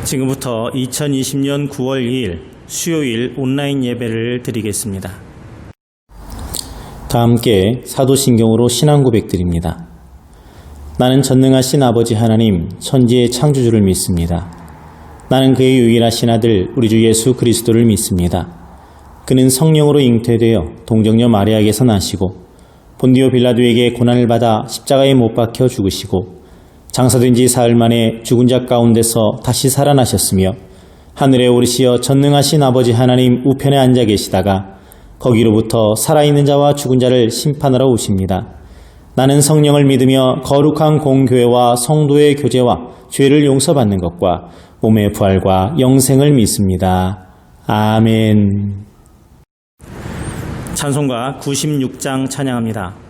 지금부터 2020년 9월 2일 수요일 온라인 예배를 드리겠습니다. 다 함께 사도신경으로 신앙 고백드립니다. 나는 전능하신 아버지 하나님 천지의 창조주를 믿습니다. 나는 그의 유일하신 아들 우리 주 예수 그리스도를 믿습니다. 그는 성령으로 잉태되어 동정녀 마리아에게서 나시고 본디오 빌라도에게 고난을 받아 십자가에 못 박혀 죽으시고 장사된 지 사흘 만에 죽은 자 가운데서 다시 살아나셨으며 하늘에 오르시어 전능하신 아버지 하나님 우편에 앉아 계시다가 거기로부터 살아있는 자와 죽은 자를 심판하러 오십니다. 나는 성령을 믿으며 거룩한 공교회와 성도의 교제와 죄를 용서받는 것과 몸의 부활과 영생을 믿습니다. 아멘. 찬송가 96장 찬양합니다.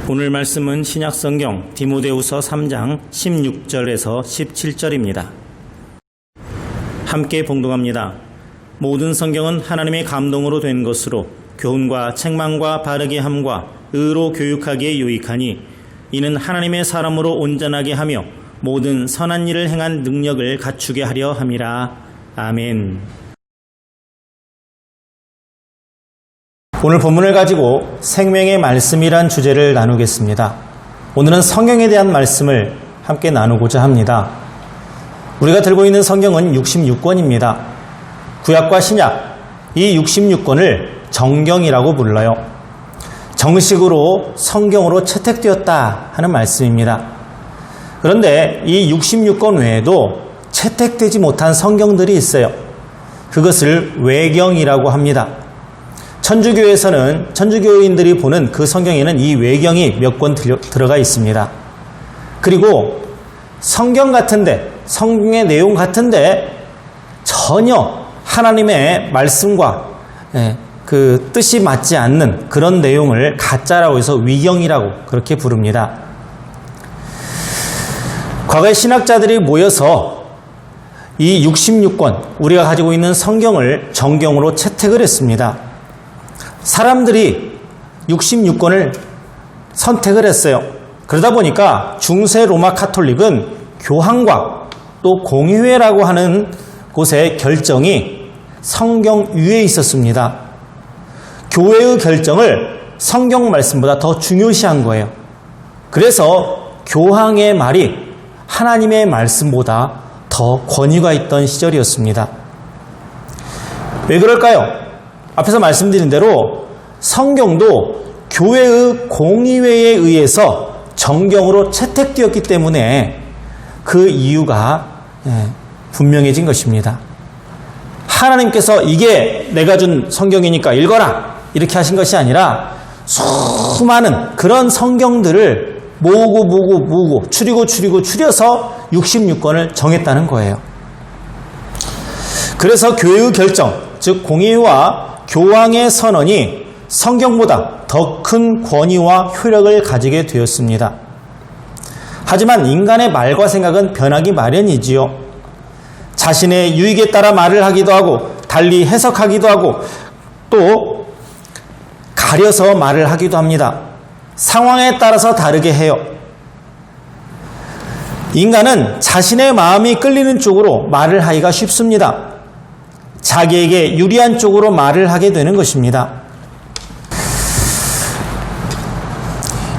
오늘 말씀은 신약성경 디모데후서 3장 16절에서 17절입니다. 함께 봉독합니다. 모든 성경은 하나님의 감동으로 된 것으로 교훈과 책망과 바르게 함과 의로 교육하기에 유익하니 이는 하나님의 사람으로 온전하게 하며 모든 선한 일을 행한 능력을 갖추게 하려 함이라. 아멘. 오늘 본문을 가지고 생명의 말씀이란 주제를 나누겠습니다. 오늘은 성경에 대한 말씀을 함께 나누고자 합니다. 우리가 들고 있는 성경은 66권입니다. 구약과 신약, 이 66권을 정경이라고 불러요. 정식으로 성경으로 채택되었다 하는 말씀입니다. 그런데 이 66권 외에도 채택되지 못한 성경들이 있어요. 그것을 외경이라고 합니다. 천주교에서는 천주교인들이 보는 그 성경에는 이 외경이 몇 권 들어가 있습니다. 그리고 성경 같은데, 성경의 내용 같은데 전혀 하나님의 말씀과 그 뜻이 맞지 않는 그런 내용을 가짜라고 해서 위경이라고 그렇게 부릅니다. 과거에 신학자들이 모여서 이 66권, 우리가 가지고 있는 성경을 정경으로 채택을 했습니다. 사람들이 66권을 선택을 했어요. 그러다 보니까 중세 로마 카톨릭은 교황과 또 공의회라고 하는 곳의 결정이 성경 위에 있었습니다. 교회의 결정을 성경 말씀보다 더 중요시한 거예요. 그래서 교황의 말이 하나님의 말씀보다 더 권위가 있던 시절이었습니다. 왜 그럴까요? 앞에서 말씀드린 대로 성경도 교회의 공의회에 의해서 정경으로 채택되었기 때문에 그 이유가 분명해진 것입니다. 하나님께서 이게 내가 준 성경이니까 읽어라 이렇게 하신 것이 아니라 수많은 그런 성경들을 모으고 추려서 66권을 정했다는 거예요. 그래서 교회의 결정, 즉 공의회와 교황의 선언이 성경보다 더 큰 권위와 효력을 가지게 되었습니다. 하지만 인간의 말과 생각은 변하기 마련이지요. 자신의 유익에 따라 말을 하기도 하고 달리 해석하기도 하고 또 가려서 말을 하기도 합니다. 상황에 따라서 다르게 해요. 인간은 자신의 마음이 끌리는 쪽으로 말을 하기가 쉽습니다. 자기에게 유리한 쪽으로 말을 하게 되는 것입니다.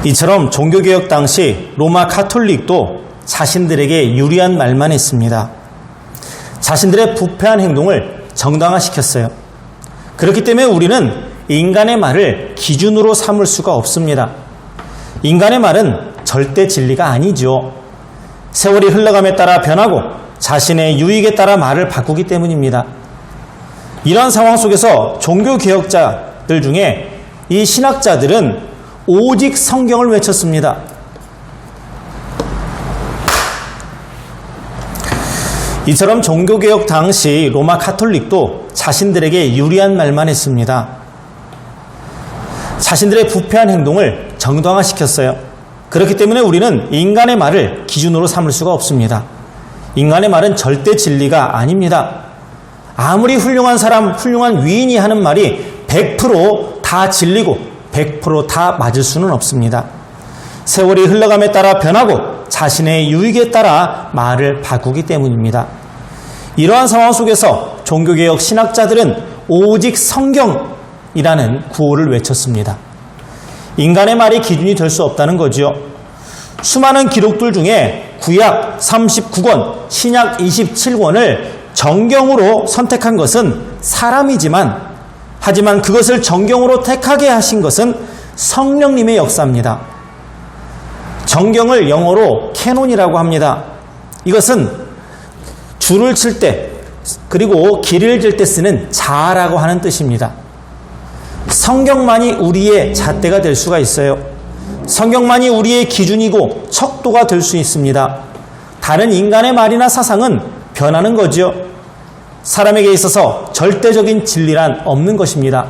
이처럼 종교개혁 당시 로마 카톨릭도 자신들에게 유리한 말만 했습니다. 자신들의 부패한 행동을 정당화시켰어요. 그렇기 때문에 우리는 인간의 말을 기준으로 삼을 수가 없습니다. 인간의 말은 절대 진리가 아니죠. 세월이 흘러감에 따라 변하고 자신의 유익에 따라 말을 바꾸기 때문입니다. 이러한 상황 속에서 종교개혁자들 중에 이 신학자들은 오직 성경을 외쳤습니다. 이처럼 종교개혁 당시 로마 카톨릭도 자신들에게 유리한 말만 했습니다. 자신들의 부패한 행동을 정당화시켰어요. 그렇기 때문에 우리는 인간의 말을 기준으로 삼을 수가 없습니다. 인간의 말은 절대 진리가 아닙니다. 아무리 훌륭한 사람, 훌륭한 위인이 하는 말이 100%다 진리고 100% 다 맞을 수는 없습니다. 세월이 흘러감에 따라 변하고 자신의 유익에 따라 말을 바꾸기 때문입니다. 이러한 상황 속에서 종교개혁 신학자들은 오직 성경이라는 구호를 외쳤습니다. 인간의 말이 기준이 될 수 없다는 거죠. 수많은 기록들 중에 구약 39권, 신약 27권을 정경으로 선택한 것은 사람이지만 하지만 그것을 정경으로 택하게 하신 것은 성령님의 역사입니다. 정경을 영어로 캐논이라고 합니다. 이것은 줄을 칠 때 그리고 길을 질 때 쓰는 자라고 하는 뜻입니다. 성경만이 우리의 잣대가 될 수가 있어요. 성경만이 우리의 기준이고 척도가 될 수 있습니다. 다른 인간의 말이나 사상은 변하는 거죠. 사람에게 있어서 절대적인 진리란 없는 것입니다.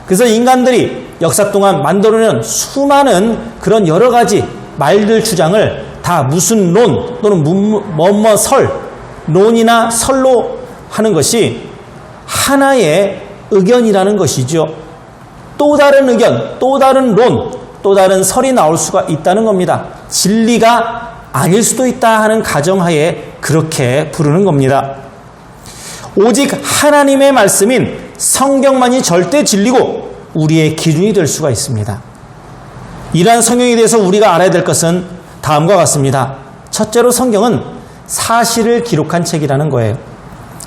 그래서 인간들이 역사 동안 만들어낸 수많은 그런 여러 가지 말들 주장을 다 무슨 론 또는 뭐뭐 설, 론이나 설로 하는 것이 하나의 의견이라는 것이죠. 또 다른 의견, 또 다른 론, 또 다른 설이 나올 수가 있다는 겁니다. 진리가 아닐 수도 있다 하는 가정하에 그렇게 부르는 겁니다. 오직 하나님의 말씀인 성경만이 절대 진리고 우리의 기준이 될 수가 있습니다. 이러한 성경에 대해서 우리가 알아야 될 것은 다음과 같습니다. 첫째로 성경은 사실을 기록한 책이라는 거예요.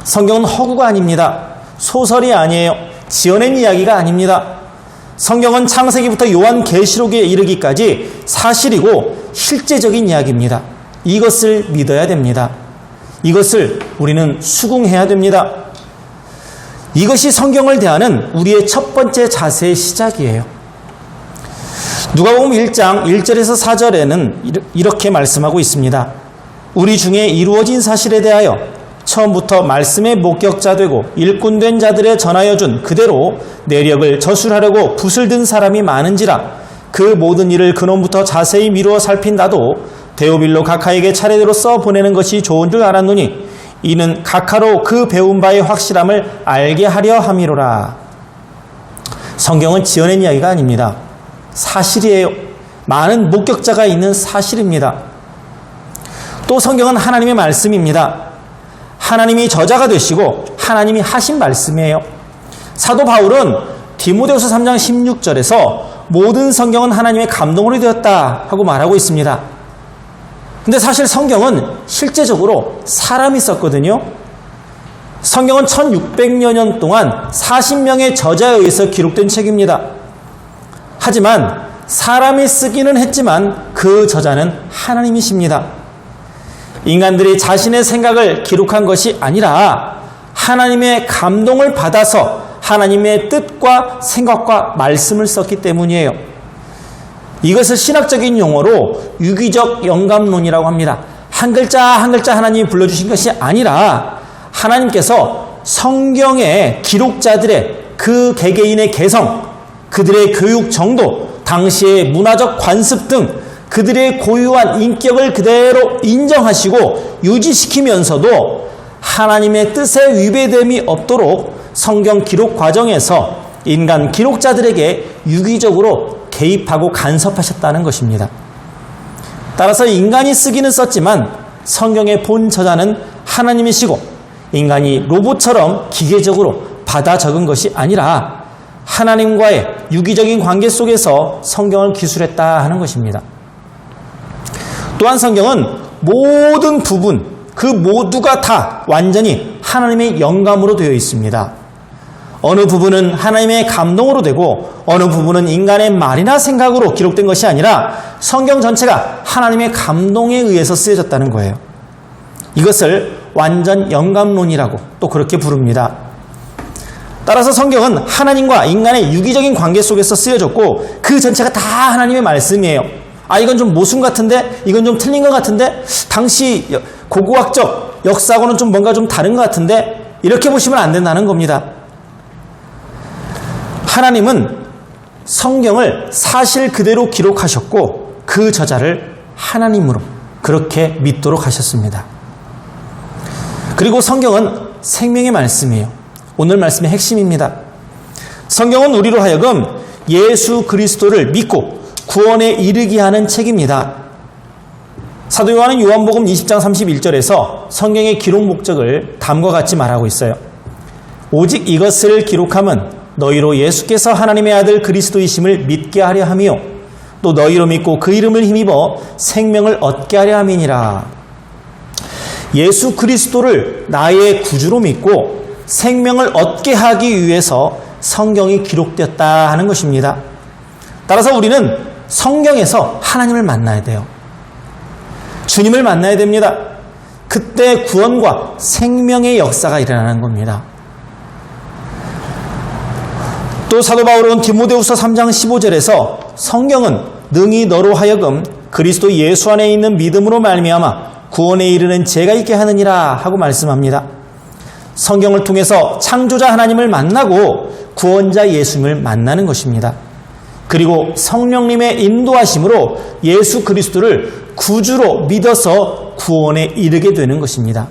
성경은 허구가 아닙니다. 소설이 아니에요. 지어낸 이야기가 아닙니다. 성경은 창세기부터 요한계시록에 이르기까지 사실이고 실제적인 이야기입니다. 이것을 믿어야 됩니다. 이것을 우리는 수긍해야 됩니다. 이것이 성경을 대하는 우리의 첫 번째 자세의 시작이에요. 누가복음 1장 1절에서 4절에는 이렇게 말씀하고 있습니다. 우리 중에 이루어진 사실에 대하여 처음부터 말씀의 목격자 되고 일꾼된 자들에 전하여 준 그대로 내력을 저술하려고 붓을 든 사람이 많은지라 그 모든 일을 근원부터 자세히 미루어 살핀 나도 데오빌로 각하에게 차례대로 써보내는 것이 좋은 줄 알았노니 이는 각하로 그 배운 바의 확실함을 알게 하려 함이로라. 성경은 지어낸 이야기가 아닙니다. 사실이에요. 많은 목격자가 있는 사실입니다. 또 성경은 하나님의 말씀입니다. 하나님이 저자가 되시고 하나님이 하신 말씀이에요. 사도 바울은 디모데후서 3장 16절에서 모든 성경은 하나님의 감동으로 되었다 하고 말하고 있습니다. 근데 사실 성경은 실제적으로 사람이 썼거든요. 성경은 1600여 년 동안 40명의 저자에 의해서 기록된 책입니다. 하지만 사람이 쓰기는 했지만 그 저자는 하나님이십니다. 인간들이 자신의 생각을 기록한 것이 아니라 하나님의 감동을 받아서 하나님의 뜻과 생각과 말씀을 썼기 때문이에요. 이것을 신학적인 용어로 유기적 영감론이라고 합니다. 한 글자 한 글자 하나님이 불러주신 것이 아니라 하나님께서 성경의 기록자들의 그 개개인의 개성, 그들의 교육 정도, 당시의 문화적 관습 등 그들의 고유한 인격을 그대로 인정하시고 유지시키면서도 하나님의 뜻에 위배됨이 없도록 성경 기록 과정에서 인간 기록자들에게 유기적으로 개입하고 간섭하셨다는 것입니다. 따라서 인간이 쓰기는 썼지만 성경의 본 저자는 하나님이시고 인간이 로봇처럼 기계적으로 받아 적은 것이 아니라 하나님과의 유기적인 관계 속에서 성경을 기술했다 하는 것입니다. 또한 성경은 모든 부분, 그 모두가 다 완전히 하나님의 영감으로 되어 있습니다. 어느 부분은 하나님의 감동으로 되고 어느 부분은 인간의 말이나 생각으로 기록된 것이 아니라 성경 전체가 하나님의 감동에 의해서 쓰여졌다는 거예요. 이것을 완전 영감론이라고 또 그렇게 부릅니다. 따라서 성경은 하나님과 인간의 유기적인 관계 속에서 쓰여졌고 그 전체가 다 하나님의 말씀이에요. 이건 좀 모순 같은데, 이건 좀 틀린 것 같은데, 당시 고고학적 역사하고는 좀 뭔가 좀 다른 것 같은데, 이렇게 보시면 안 된다는 겁니다. 하나님은 성경을 사실 그대로 기록하셨고 그 저자를 하나님으로 그렇게 믿도록 하셨습니다. 그리고 성경은 생명의 말씀이에요. 오늘 말씀의 핵심입니다. 성경은 우리로 하여금 예수 그리스도를 믿고 구원에 이르게 하는 책입니다. 사도 요한은 요한복음 20장 31절에서 성경의 기록 목적을 다음과 같이 말하고 있어요. 오직 이것을 기록함은 너희로 예수께서 하나님의 아들 그리스도이심을 믿게 하려 함이요 또 너희로 믿고 그 이름을 힘입어 생명을 얻게 하려 함이니라. 예수 그리스도를 나의 구주로 믿고 생명을 얻게 하기 위해서 성경이 기록되었다 하는 것입니다. 따라서 우리는 성경에서 하나님을 만나야 돼요. 주님을 만나야 됩니다. 그때 구원과 생명의 역사가 일어나는 겁니다. 또 사도 바울은 디모데후서 3장 15절에서 성경은 능히 너로 하여금 그리스도 예수 안에 있는 믿음으로 말미암아 구원에 이르는 죄가 있게 하느니라 하고 말씀합니다. 성경을 통해서 창조자 하나님을 만나고 구원자 예수님을 만나는 것입니다. 그리고 성령님의 인도하심으로 예수 그리스도를 구주로 믿어서 구원에 이르게 되는 것입니다.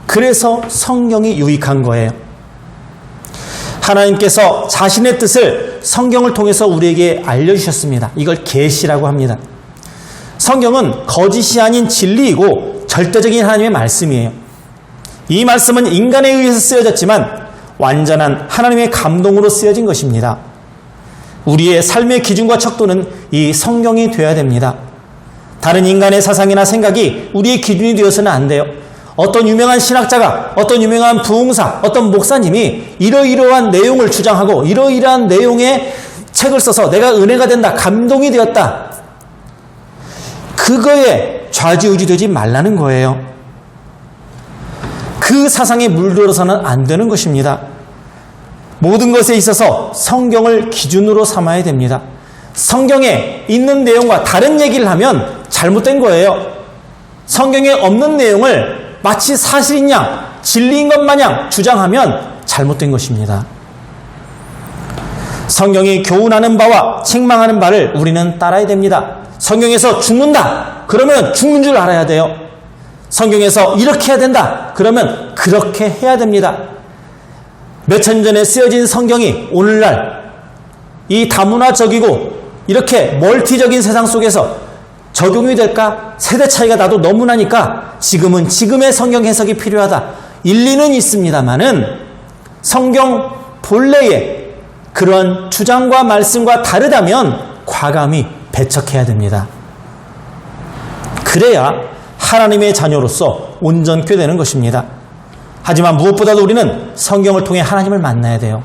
그래서 성경이 유익한 거예요. 하나님께서 자신의 뜻을 성경을 통해서 우리에게 알려주셨습니다. 이걸 계시라고 합니다. 성경은 거짓이 아닌 진리이고 절대적인 하나님의 말씀이에요. 이 말씀은 인간에 의해서 쓰여졌지만 완전한 하나님의 감동으로 쓰여진 것입니다. 우리의 삶의 기준과 척도는 이 성경이 되어야 됩니다. 다른 인간의 사상이나 생각이 우리의 기준이 되어서는 안 돼요. 어떤 유명한 신학자가, 어떤 유명한 부흥사, 어떤 목사님이 이러이러한 내용을 주장하고 이러이러한 내용의 책을 써서 내가 은혜가 된다, 감동이 되었다. 그거에 좌지우지되지 말라는 거예요. 그 사상에 물들어서는 안 되는 것입니다. 모든 것에 있어서 성경을 기준으로 삼아야 됩니다. 성경에 있는 내용과 다른 얘기를 하면 잘못된 거예요. 성경에 없는 내용을 마치 사실인 양, 진리인 것 마냥 주장하면 잘못된 것입니다. 성경이 교훈하는 바와 책망하는 바를 우리는 따라야 됩니다. 성경에서 죽는다, 그러면 죽는 줄 알아야 돼요. 성경에서 이렇게 해야 된다, 그러면 그렇게 해야 됩니다. 몇천 년 전에 쓰여진 성경이 오늘날 이 다문화적이고 이렇게 멀티적인 세상 속에서 적용이 될까? 세대 차이가 나도 너무 나니까 지금은 지금의 성경 해석이 필요하다. 일리는 있습니다만은 성경 본래의 그런 주장과 말씀과 다르다면 과감히 배척해야 됩니다. 그래야 하나님의 자녀로서 온전케 되는 것입니다. 하지만 무엇보다도 우리는 성경을 통해 하나님을 만나야 돼요.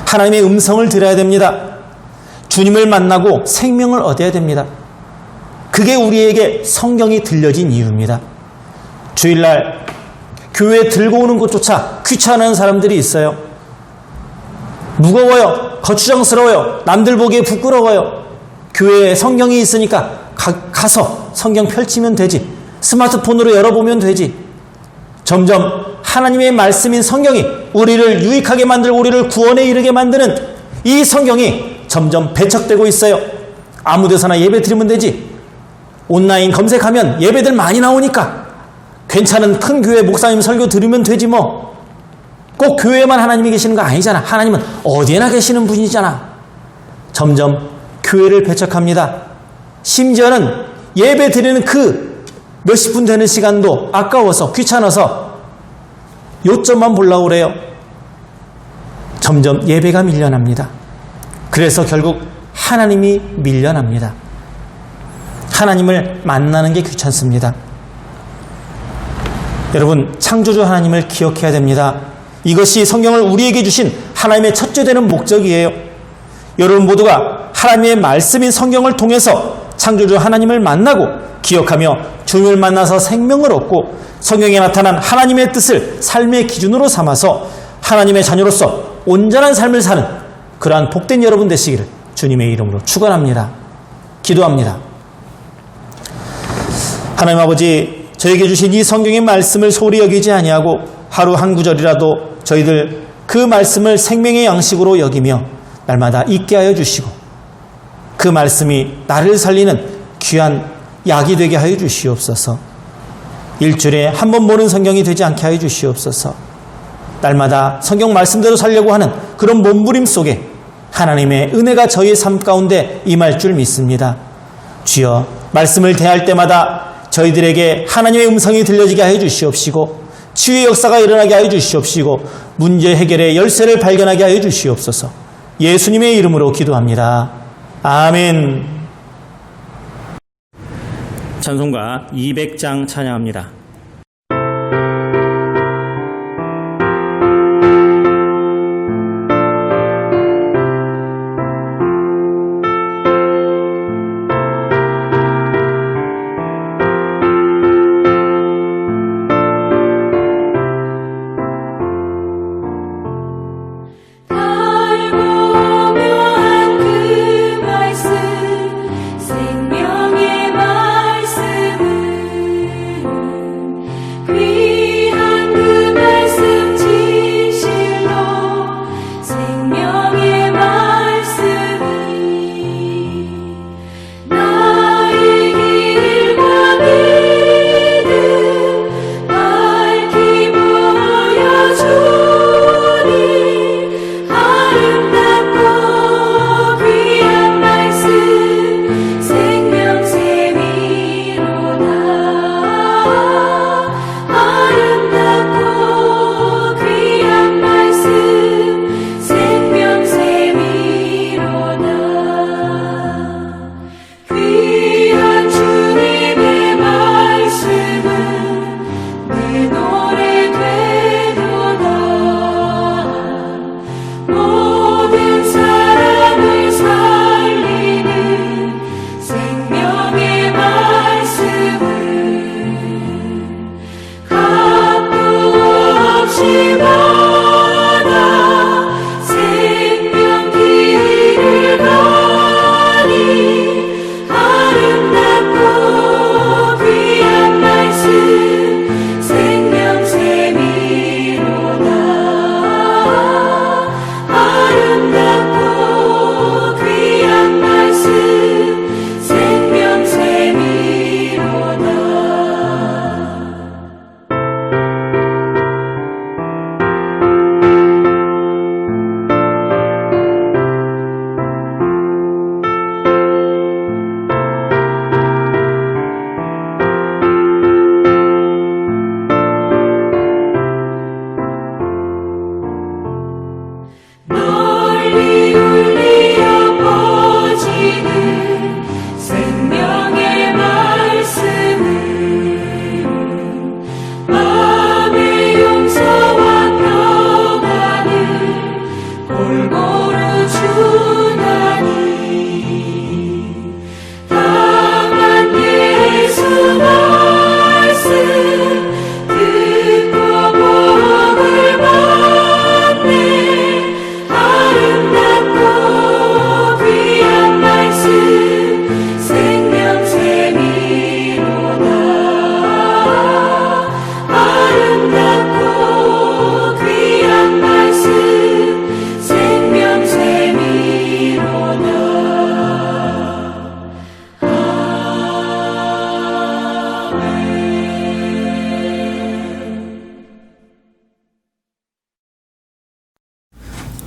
하나님의 음성을 들어야 됩니다. 주님을 만나고 생명을 얻어야 됩니다. 그게 우리에게 성경이 들려진 이유입니다. 주일날 교회에 들고 오는 것조차 귀찮은 사람들이 있어요. 무거워요. 거추장스러워요. 남들 보기에 부끄러워요. 교회에 성경이 있으니까 가서 성경 펼치면 되지. 스마트폰으로 열어보면 되지. 점점 하나님의 말씀인 성경이 우리를 유익하게 만들고 우리를 구원에 이르게 만드는 이 성경이 점점 배척되고 있어요. 아무 데서나 예배 드리면 되지. 온라인 검색하면 예배들 많이 나오니까 괜찮은 큰 교회 목사님 설교 들으면 되지 뭐. 꼭 교회에만 하나님이 계시는 거 아니잖아. 하나님은 어디에나 계시는 분이잖아. 점점 교회를 배척합니다. 심지어는 예배 드리는 그 몇십 분 되는 시간도 아까워서 귀찮아서 요점만 보려고 그래요. 점점 예배가 밀려납니다. 그래서 결국 하나님이 밀려납니다. 하나님을 만나는 게 귀찮습니다. 여러분, 창조주 하나님을 기억해야 됩니다. 이것이 성경을 우리에게 주신 하나님의 첫째 되는 목적이에요. 여러분 모두가 하나님의 말씀인 성경을 통해서 창조주 하나님을 만나고 기억하며 주님을 만나서 생명을 얻고 성경에 나타난 하나님의 뜻을 삶의 기준으로 삼아서 하나님의 자녀로서 온전한 삶을 사는 그러한 복된 여러분 되시기를 주님의 이름으로 축원합니다. 기도합니다. 하나님 아버지, 저에게 주신 이 성경의 말씀을 소홀히 여기지 아니하고 하루 한 구절이라도 저희들 그 말씀을 생명의 양식으로 여기며 날마다 잊게 하여 주시고 그 말씀이 나를 살리는 귀한 약이 되게 하여 주시옵소서. 일주일에 한 번 보는 성경이 되지 않게 하여 주시옵소서. 날마다 성경 말씀대로 살려고 하는 그런 몸부림 속에 하나님의 은혜가 저희의 삶 가운데 임할 줄 믿습니다. 주여, 말씀을 대할 때마다 저희들에게 하나님의 음성이 들려지게 하여 주시옵시고 치유의 역사가 일어나게 하여 주시옵시고 문제 해결의 열쇠를 발견하게 하여 주시옵소서. 예수님의 이름으로 기도합니다. 아멘. 찬송가 200장 찬양합니다. 생명의 말씀을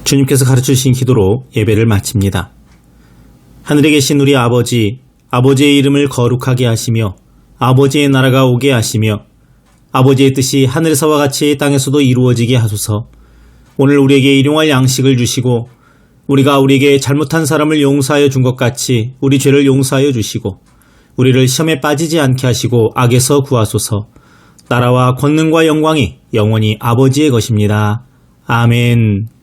주님께서 가르쳐주신 기도로 예배를 마칩니다. 하늘에 계신 우리 아버지, 아버지의 이름을 거룩하게 하시며 아버지의 나라가 오게 하시며 아버지의 뜻이 하늘에서와 같이 땅에서도 이루어지게 하소서. 오늘 우리에게 일용할 양식을 주시고 우리가 우리에게 잘못한 사람을 용서하여 준 것 같이 우리 죄를 용서하여 주시고 우리를 시험에 빠지지 않게 하시고 악에서 구하소서. 나라와 권능과 영광이 영원히 아버지의 것입니다. 아멘.